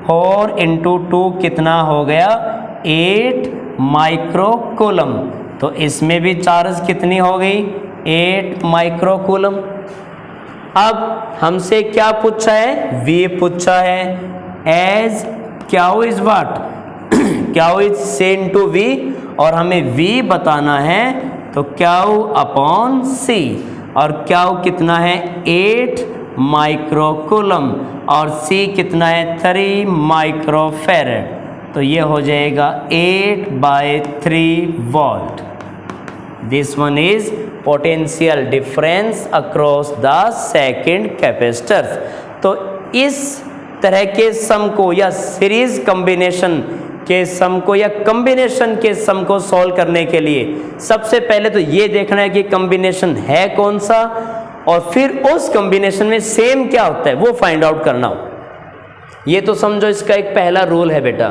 4 into 2 कितना हो गया 8 माइक्रोकूलम। तो इसमें भी चार्ज कितनी हो गई 8 माइक्रोकूलम। अब हमसे क्या पूछा है V पूछा है एज क्याउ इज वाट क्याउ इज से इंटू V और हमें V बताना है तो क्याउ अपॉन C और क्याउ कितना है 8 माइक्रोकूलम और C कितना है 3 माइक्रोफैरड। तो ये हो जाएगा 8/3 volt. This one is potential difference across the second capacitors. तो इस तरह के सम को या सीरीज कॉम्बिनेशन के सम को या कॉम्बिनेशन के सम को सॉल्व करने के लिए सबसे पहले तो ये देखना है कि कॉम्बिनेशन है कौन सा और फिर उस कॉम्बिनेशन में सेम क्या होता है वो फाइंड आउट करना हो। ये तो समझो इसका एक पहला रूल है बेटा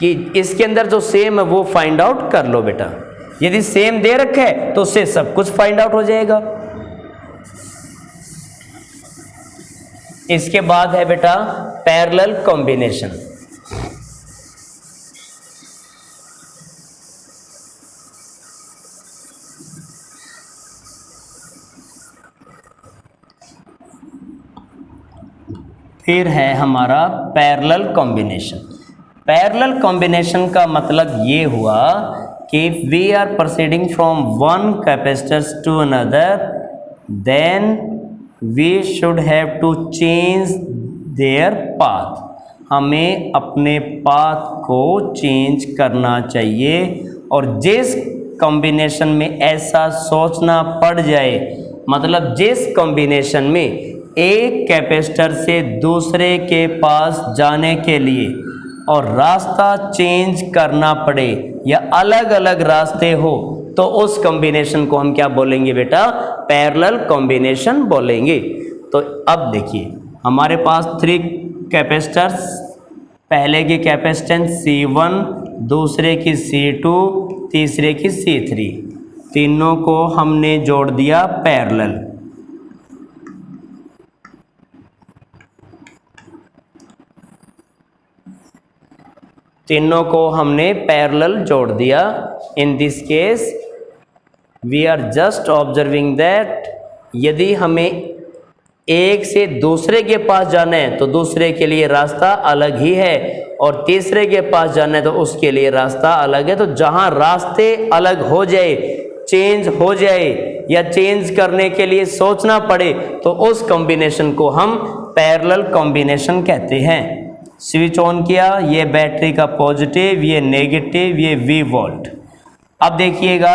कि इसके अंदर जो सेम है वो फाइंड आउट कर लो बेटा। यदि सेम दे रखा है तो उससे सब कुछ फाइंड आउट हो जाएगा। इसके बाद है बेटा पैरेलल कॉम्बिनेशन। फिर है हमारा पैरेलल कॉम्बिनेशन। पैरेलल कॉम्बिनेशन का मतलब ये हुआ कि we are proceeding from one capacitors to another then we should have to change their path. हमें अपने पाथ को चेंज करना चाहिए और जिस कॉम्बिनेशन में ऐसा सोचना पड़ जाए मतलब जिस कॉम्बिनेशन में एक कैपेसिटर से दूसरे के पास जाने के लिए और रास्ता चेंज करना पड़े या अलग अलग रास्ते हो तो उस कॉम्बिनेशन को हम क्या बोलेंगे बेटा पैरेलल कॉम्बिनेशन बोलेंगे। तो अब देखिए हमारे पास 3 कैपेसिटर्स, पहले की कैपेसिटेंस C1, दूसरे की C2, तीसरे की C3, तीनों को हमने जोड़ दिया पैरेलल। तीनों को हमने पैरेलल जोड़ दिया। In this case we are just observing that यदि हमें एक से दूसरे के पास जाना है तो दूसरे के लिए रास्ता अलग ही है और तीसरे के पास जाना है तो उसके लिए रास्ता अलग है। तो जहां रास्ते अलग हो जाए, चेंज हो जाए या चेंज करने के लिए सोचना पड़े तो उस कॉम्बिनेशन को हम पैरेलल कॉम्बिनेशन कहते हैं। स्विच ऑन किया, ये बैटरी का पॉजिटिव, ये नेगेटिव, ये V वोल्ट। अब देखिएगा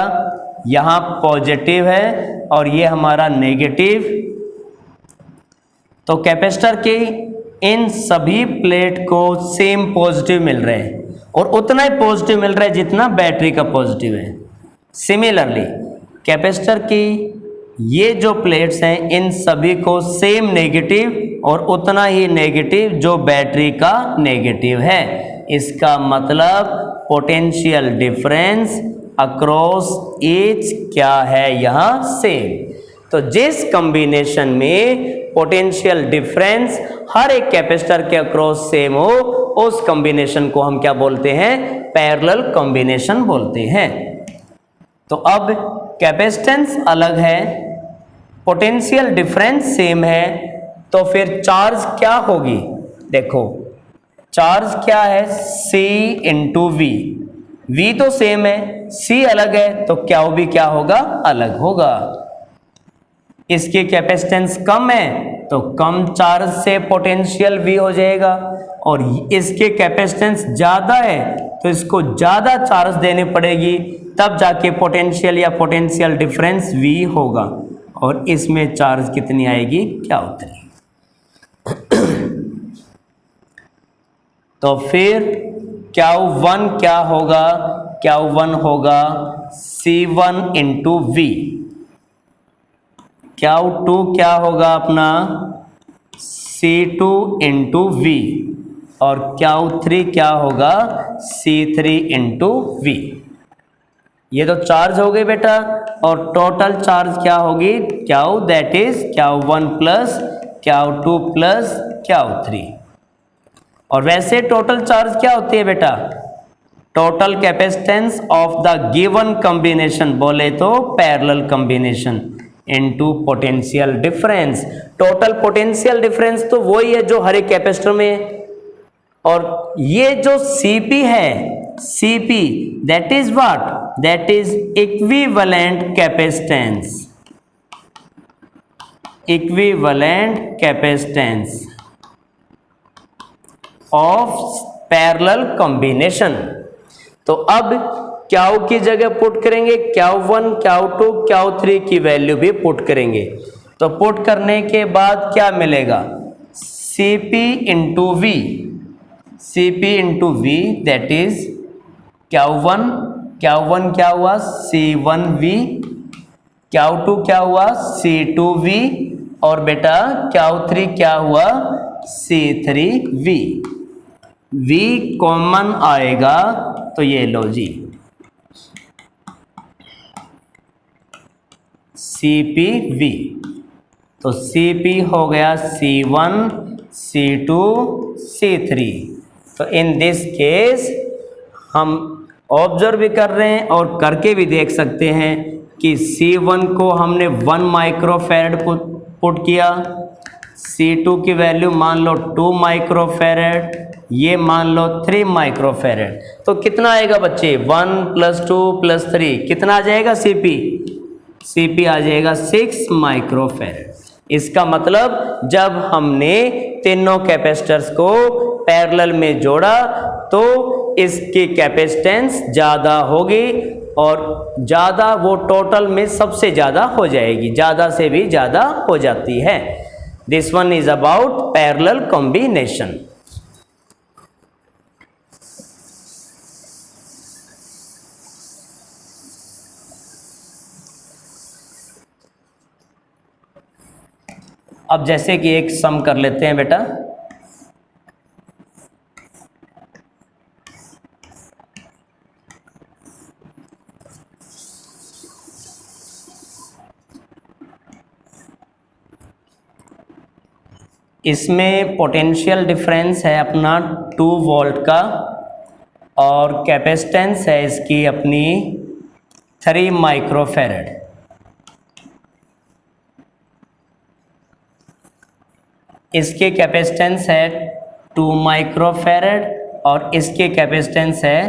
यहाँ पॉजिटिव है और ये हमारा नेगेटिव। तो कैपेसिटर के इन सभी प्लेट को सेम पॉजिटिव मिल रहे हैं और उतना ही पॉजिटिव मिल रहा है जितना बैटरी का पॉजिटिव है। सिमिलरली कैपेसिटर की ये जो प्लेट्स हैं इन सभी को सेम नेगेटिव और उतना ही नेगेटिव जो बैटरी का नेगेटिव है। इसका मतलब पोटेंशियल डिफरेंस अक्रॉस ईच क्या है यहाँ सेम। तो जिस कॉम्बिनेशन में पोटेंशियल डिफरेंस हर एक कैपेसिटर के अक्रॉस सेम हो उस कॉम्बिनेशन को हम क्या बोलते हैं पैरेलल कॉम्बिनेशन बोलते हैं। तो अब कैपेसिटेंस अलग है, पोटेंशियल डिफरेंस सेम है, तो फिर चार्ज क्या होगी। देखो चार्ज क्या है C इंटू V। V तो सेम है, C अलग है तो क्याउ भी क्या होगा अलग होगा। इसकी कैपेसिटेंस कम है तो कम चार्ज से पोटेंशियल V हो जाएगा और इसके कैपेसिटेंस ज़्यादा है तो इसको ज़्यादा चार्ज देनी पड़ेगी तब जाके पोटेंशियल या पोटेंशियल डिफरेंस V होगा और इसमें चार्ज कितनी आएगी क्या उतरी। तो फिर क्याउ 1 क्या होगा, क्याउ 1 होगा C1 इंटू V। क्याउ 2 क्या होगा अपना C2 इंटू V और क्याउ 3 क्या होगा C3 इंटू V। ये तो चार्ज हो गए बेटा और टोटल चार्ज क्या होगी क्याउ, दैट इज क्याउ 1 प्लस क्याउ 2 प्लस क्याउ 3। और वैसे टोटल चार्ज क्या होती है बेटा? Total capacitance of the given combination, बोले तो parallel combination, into potential difference. Total potential difference तो वही है जो हर एक कैपेसिटर में है। और ये जो Cp है, Cp that is what? That is equivalent capacitance, equivalent capacitance of parallel combination. तो अब क्याउ की जगह पुट करेंगे क्याउ1, क्याउ2, क्याउ3 की वैल्यू भी पुट करेंगे। तो पुट करने के बाद क्या मिलेगा? Cp into V, Cp into V that is क्याउ1, क्याउ1 क्या हुआ? C1V, क्याउ2 क्या हुआ? C2V, और बेटा क्याउ3 क्या हुआ? C3V। V कॉमन आएगा तो ये लो जी, CpV। तो Cp हो गया C1, C2, C3। तो इन दिस केस हम ऑब्जर्व भी कर रहे हैं और करके भी देख सकते हैं कि C1 को हमने 1 माइक्रोफैरड पुट किया, C2 की वैल्यू मान लो 2 माइक्रोफैरड, ये मान लो 3 माइक्रोफैरड। तो कितना आएगा बच्चे? 1 + 2 + 3 कितना आ जाएगा? Cp आ जाएगा 6 माइक्रोफैरड। इसका मतलब जब हमने तीनों कैपेसिटर्स को पैरेलल में जोड़ा तो इसकी कैपेसिटेंस ज़्यादा होगी और ज़्यादा वो टोटल में सबसे ज़्यादा हो जाएगी, ज़्यादा से भी ज़्यादा हो जाती है। This one is about parallel combination. अब जैसे कि एक सम कर लेते हैं बेटा। इसमें पोटेंशियल डिफरेंस है अपना 2 वोल्ट का और कैपेसिटेंस है इसकी अपनी 3 माइक्रोफैरड। इसके कैपेसिटेंस है 2 माइक्रोफैरड और इसके कैपेसिटेंस है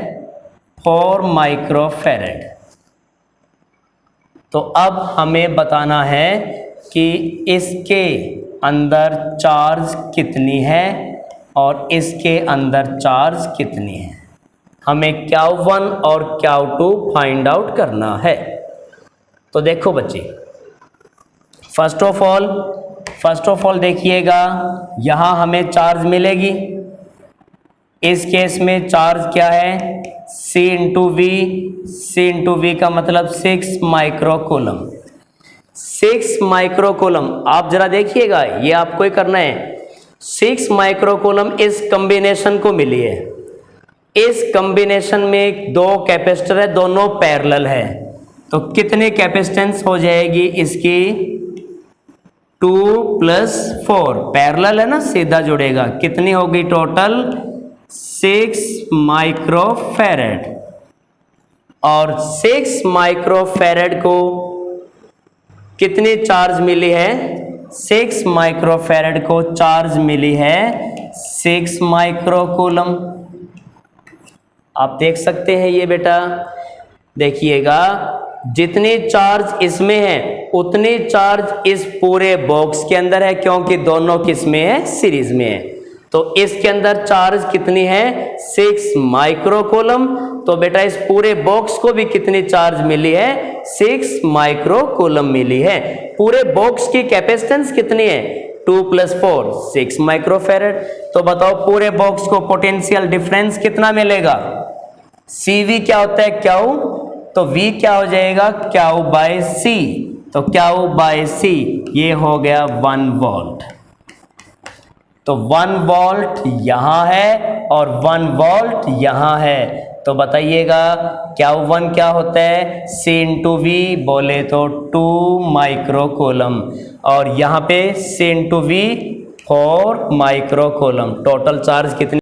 4 माइक्रोफैरड। तो अब हमें बताना है कि इसके अंदर चार्ज कितनी है और इसके अंदर चार्ज कितनी है। हमें क्याउ1 और क्याउ2 फाइंड आउट करना है। तो देखो बच्चे, फर्स्ट ऑफ ऑल देखिएगा, यहाँ हमें चार्ज मिलेगी। इस केस में चार्ज क्या है? C into V. C into V का मतलब 6 माइक्रोकूलम। 6 माइक्रोकूलम, आप जरा देखिएगा, ये आपको ही करना है। 6 माइक्रोकूलम इस कॉम्बिनेशन को मिली है। इस कॉम्बिनेशन में 2 कैपेसिटर है, दोनों पैरेलल है। तो कितने कैपेसिटेंस हो जाएगी इसकी? 2 + 4, पैरेलल है ना, सीधा जुड़ेगा। कितनी होगी टोटल? 6 माइक्रोफैरड। और 6 माइक्रोफैरड को कितनी चार्ज मिली है? 6 माइक्रोफैरड को चार्ज मिली है 6 माइक्रोकूलम। आप देख सकते हैं ये बेटा, देखिएगा जितनी चार्ज इसमें है उतनी चार्ज इस पूरे बॉक्स के अंदर है, क्योंकि दोनों किस में है? सीरीज में है। तो इसके अंदर चार्ज कितनी है? 6 माइक्रोकूलम। तो बेटा इस पूरे बॉक्स को भी कितनी चार्ज मिली है? 6 माइक्रोकूलम मिली है। पूरे बॉक्स की कैपेसिटेंस कितनी है? 2 + 4 6 माइक्रोफैरड। तो बताओ पूरे बॉक्स को पोटेंशियल डिफरेंस कितना मिलेगा? CV क्या होता है? क्याउ। तो V क्या हो जाएगा? क्याउ/C। तो क्याउ/C ये हो गया 1 वोल्ट। तो 1 वोल्ट यहाँ है और 1 वोल्ट यहाँ है। तो बताइएगा क्याउ1 क्या होता है? C इंटू वी, बोले तो 2 माइक्रोकूलम, और यहाँ पे C into V 4 microcoulomb. Total charge कितनी